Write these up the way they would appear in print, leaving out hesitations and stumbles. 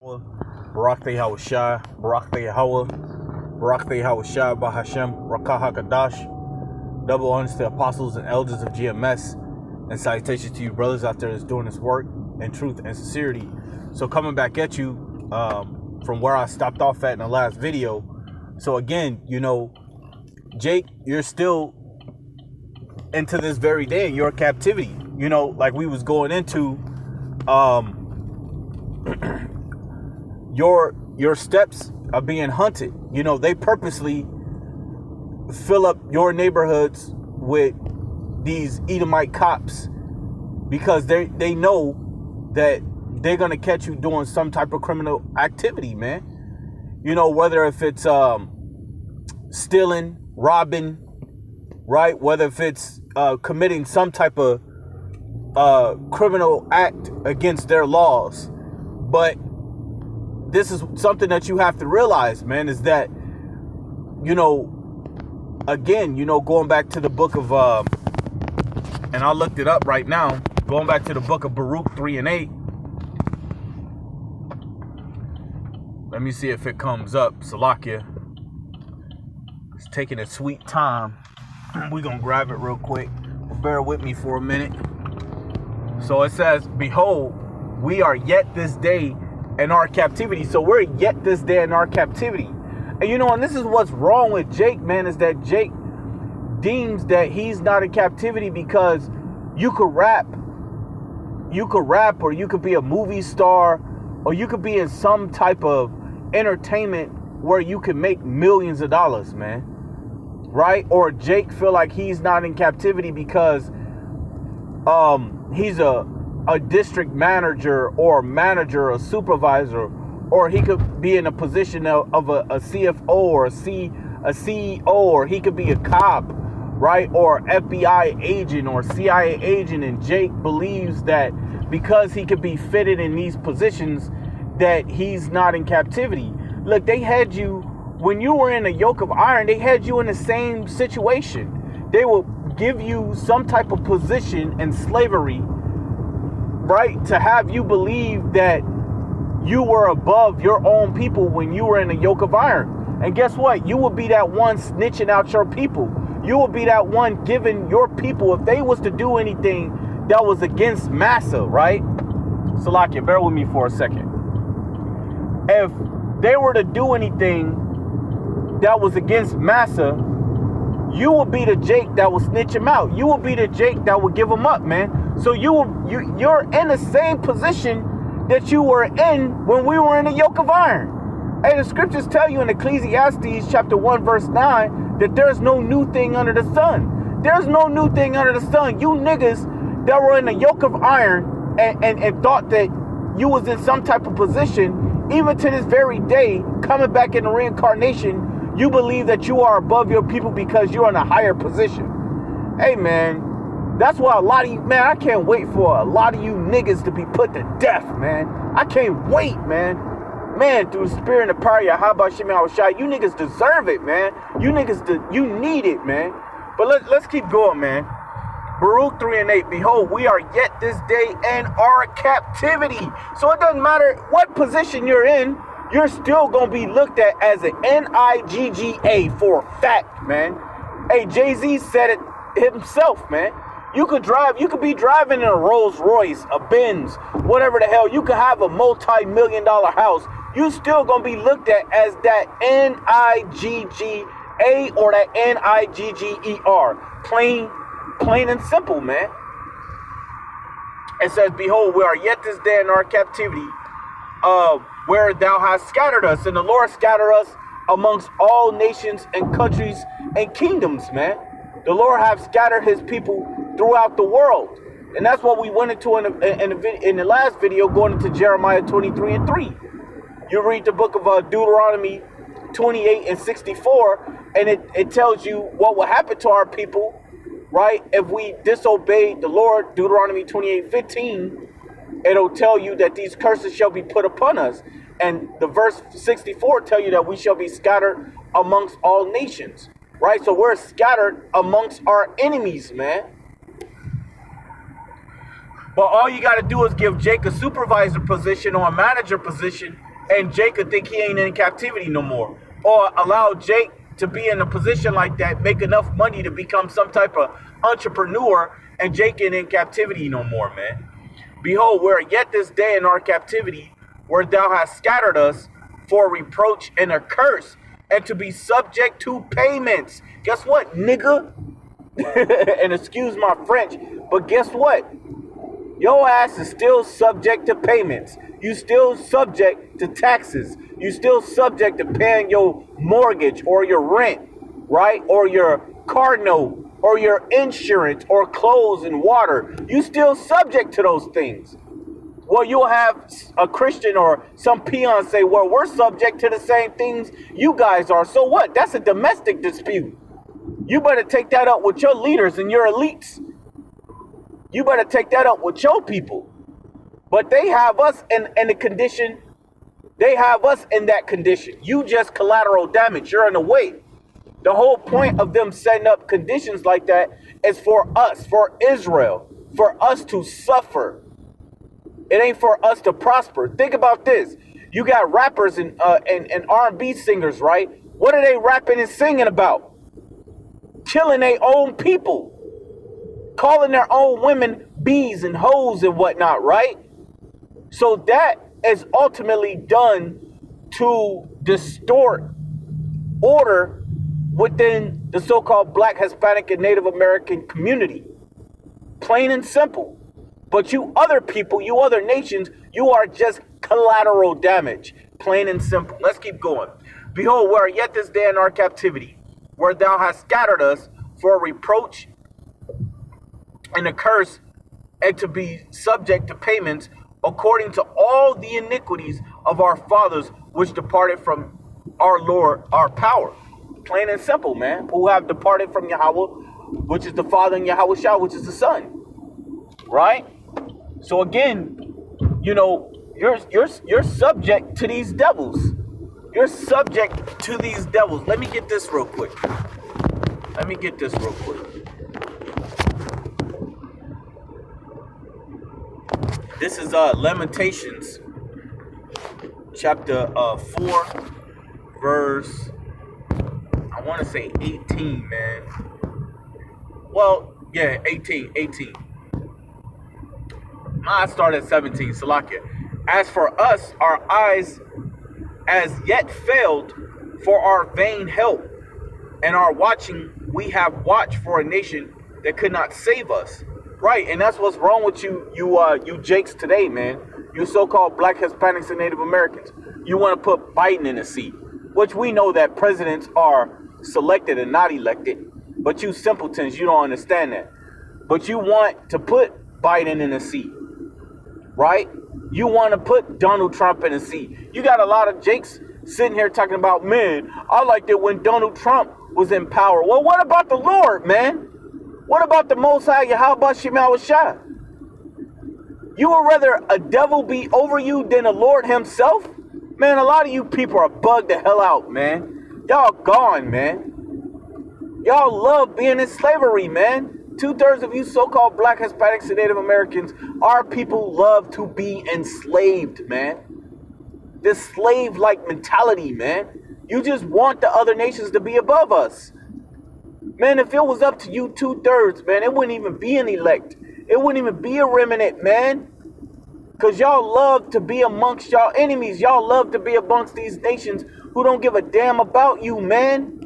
Barak Hawashai, Barak Hawa, Barak Hawashai, Bahashem, Rakah HaKadash. Double honors to the apostles and elders of GMS, and salutations to you brothers out there that's doing this work in truth and sincerity. So coming back at you from where I stopped off at in the last video. So again, Jake, you're still into this very day in your captivity. Like we was going into your steps are being hunted. They purposely fill up your neighborhoods with these Edomite cops because they know that they're gonna catch you doing some type of criminal activity, man. Whether if it's stealing, robbing, right? Whether if it's committing some type of criminal act against their laws. But this is something that you have to realize, man, is that, again, going back to the book of, and I looked it up right now, going back to the book of Baruch 3 and 8. Let me see if it comes up. Salakia. It's taking a sweet time. We're going to grab it real quick. Bear with me for a minute. So it says, behold, we are yet this day in our captivity. So we're yet this day in our captivity. And and this is what's wrong with Jake, man, is that Jake deems that he's not in captivity because you could rap, or you could be a movie star, or you could be in some type of entertainment where you can make millions of dollars, man. Right? Or Jake feel like he's not in captivity because he's a district manager or a supervisor, or he could be in a position of a CFO or a CEO, or he could be a cop, right? Or FBI agent or CIA agent. And Jake believes that because he could be fitted in these positions that he's not in captivity. Look, they had you, when you were in a yoke of iron, they had you in the same situation. They will give you some type of position in slavery, right, to have you believe that you were above your own people when you were in a yoke of iron. And guess what? You will be that one snitching out your people. You will be that one giving your people, if they was to do anything that was against Massa, right? Salakia, bear with me for a second. If they were to do anything that was against Massa, you will be the Jake that will snitch him out. You will be the Jake that will give him up, man. So you're in the same position that you were in when we were in a yoke of iron. Hey, the scriptures tell you in Ecclesiastes chapter 1 verse 9 that there's no new thing under the sun. There's no new thing under the sun. You niggas that were in a yoke of iron and thought that you was in some type of position, even to this very day, coming back in the reincarnation, you believe that you are above your people because you're in a higher position. Hey, man. That's why a lot of you, man, I can't wait for a lot of you niggas to be put to death, man. I can't wait, man. Man, through the spirit and the power of Yahweh Shem Yahushua, you niggas deserve it, man. You niggas, you need it, man. But let's keep going, man. Baruch 3 and 8, behold, we are yet this day in our captivity. So it doesn't matter what position you're in, you're still going to be looked at as an NIGGA for a fact, man. Hey, Jay-Z said it himself, man. You could be driving in a Rolls Royce, a Benz, whatever the hell. You could have a multi-million-dollar house. You still gonna be looked at as that NIGGA or that NIGGER. Plain and simple, man. It says, behold, we are yet this day in our captivity, where thou hast scattered us, and the Lord scattered us amongst all nations and countries and kingdoms, man. The Lord have scattered his people throughout the world. And that's what we went into in the last video, going into Jeremiah 23 and 3. You read the book of Deuteronomy 28 and 64, and it tells you what will happen to our people, right? If we disobey the Lord. Deuteronomy 28:15, it'll tell you that these curses shall be put upon us. And the verse 64 tell you that we shall be scattered amongst all nations. Right, so we're scattered amongst our enemies, man. But all you got to do is give Jake a supervisor position or a manager position, and Jake could think he ain't in captivity no more, or allow Jake to be in a position like that, make enough money to become some type of entrepreneur, and Jake ain't in captivity no more, man. Behold, we're yet this day in our captivity, where thou hast scattered us for reproach and a curse, and to be subject to payments. Guess what, nigga? And excuse my French, but guess what? Your ass is still subject to payments. You still subject to taxes. You still subject to paying your mortgage or your rent, right? Or your car note or your insurance or clothes and water. You still subject to those things. Well, you'll have a Christian or some peon say, well, we're subject to the same things you guys are. So what? That's a domestic dispute. You better take that up with your leaders and your elites. You better take that up with your people. But they have us in the condition. They have us in that condition. You just collateral damage. You're in the way. The whole point of them setting up conditions like that is for us, for Israel, for us to suffer. It ain't for us to prosper. Think about this. You got rappers and R&B singers, right? What are they rapping and singing about? Killing their own people. Calling their own women bees and hoes and whatnot, right? So that is ultimately done to distort order within the so-called Black, Hispanic, and Native American community. Plain and simple. But you other people, you other nations, you are just collateral damage. Plain and simple. Let's keep going. Behold, we are yet this day in our captivity, where thou hast scattered us for reproach and a curse, and to be subject to payments according to all the iniquities of our fathers, which departed from our Lord, our power. Plain and simple, man. Who have departed from Yahweh, which is the Father, and Yahweh Shah, which is the Son. Right? So again, you know, you're subject to these devils. You're subject to these devils. Let me get this real quick. This is Lamentations chapter 4, verse, I want to say 18, man. Well, yeah, 18. I started at 17, Salakia. As for us, our eyes as yet failed for our vain help, and our watching, we have watched for a nation that could not save us. Right, and that's what's wrong with you Jakes today, man. You so-called Black, Hispanics, and Native Americans. You want to put Biden in a seat, which we know that presidents are selected and not elected. But you simpletons, you don't understand that. But you want to put Biden in a seat, right? You want to put Donald Trump in a seat. You got a lot of Jakes sitting here talking about, man, I liked it when Donald Trump was in power. Well, what about the Lord, man? What about the Most High Yahweh Shemawah Shah? You would rather a devil be over you than the Lord himself? Man, a lot of you people are bugged the hell out, man. Y'all gone, man. Y'all love being in slavery, man. 2/3 of you so-called Black, Hispanics, and Native Americans, our people love to be enslaved, man. This slave-like mentality, man. You just want the other nations to be above us. Man, if it was up to you 2/3, man, it wouldn't even be an elect. It wouldn't even be a remnant, man. Because y'all love to be amongst y'all enemies. Y'all love to be amongst these nations who don't give a damn about you, man.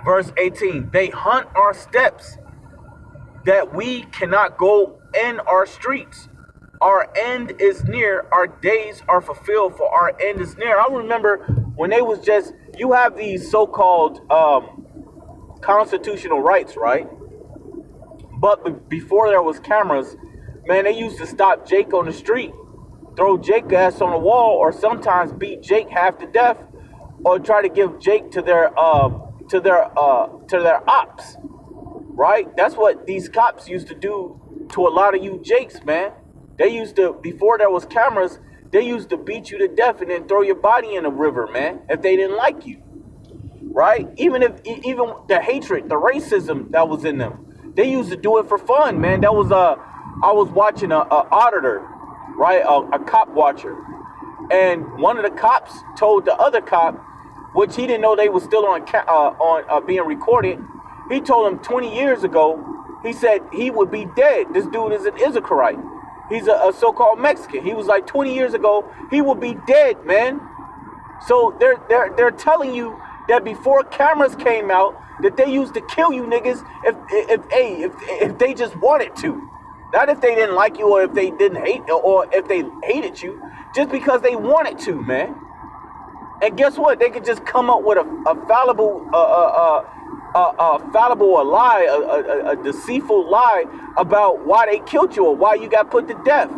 Verse 18, they hunt our steps, that we cannot go in our streets. Our end is near, our days are fulfilled, for our end is near. I remember when they was just, you have these so-called constitutional rights, right? But before there was cameras, man, they used to stop Jake on the street, throw Jake ass on the wall, or sometimes beat Jake half to death, or try to give Jake to their ops, right? That's what these cops used to do to a lot of you Jakes, man. They used to, before there was cameras, they used to beat you to death and then throw your body in a river, man, if they didn't like you, right? Even the hatred, the racism that was in them. They used to do it for fun, man. That was I was watching a auditor, right? A cop watcher, and one of the cops told the other cop, which he didn't know they was still on being recorded. He told him 20 years ago, he said he would be dead. This dude is an Issacharite. He's a so-called Mexican. He was like 20 years ago, he would be dead, man. So they're telling you that before cameras came out, that they used to kill you niggas if they just wanted to. Not if they didn't like you or if they didn't hate or if they hated you, just because they wanted to, man. And guess what? They could just come up with a fallible lie, a deceitful lie about why they killed you or why you got put to death.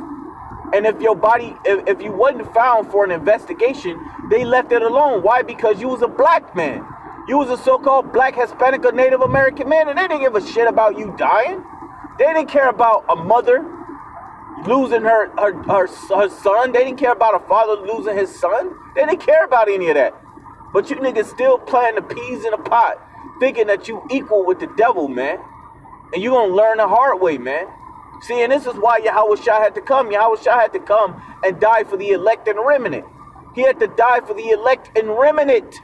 And if your body, if you wasn't found for an investigation, they left it alone. Why? Because you was a black man. You was a so-called black, Hispanic, or Native American man, and they didn't give a shit about you dying. They didn't care about a mother losing her son. They didn't care about a father losing his son. They didn't care about any of that. But you niggas still playing the peas in a pot, thinking that you equal with the devil, man. And you gonna learn the hard way, man. See, and this is why Yahweh Shah had to come. Yahweh Shah had to come and die for the elect and remnant. He had to die for the elect and remnant.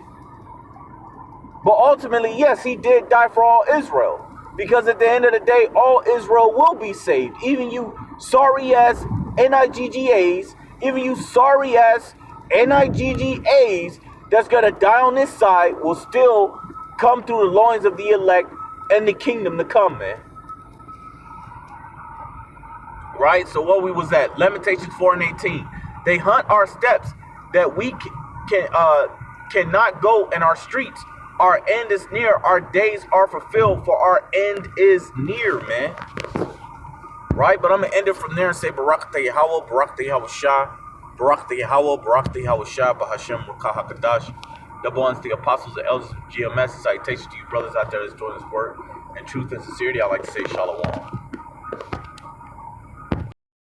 But ultimately, yes, he did die for all Israel. Because at the end of the day, all Israel will be saved. Even you sorry ass NIGGAs, even you sorry ass NIGGAs that's gonna die on this side will still come through the loins of the elect and the kingdom to come, man. Right? So what we was at, Lamentations 4 and 18. They hunt our steps that we cannot go in our streets. Our end is near. Our days are fulfilled, for our end is near, man. Right? But I'm going to end it from there and say, Barak Yahweh, Barak Yahweh Shah, Barak Yahweh, Barak Yahweh Shah, Bahashem Rakah HaKadosh. Double honors to the apostles and elders of GMS. Salutations to you brothers out there that's doing this work. In truth and sincerity, I like to say Shalom.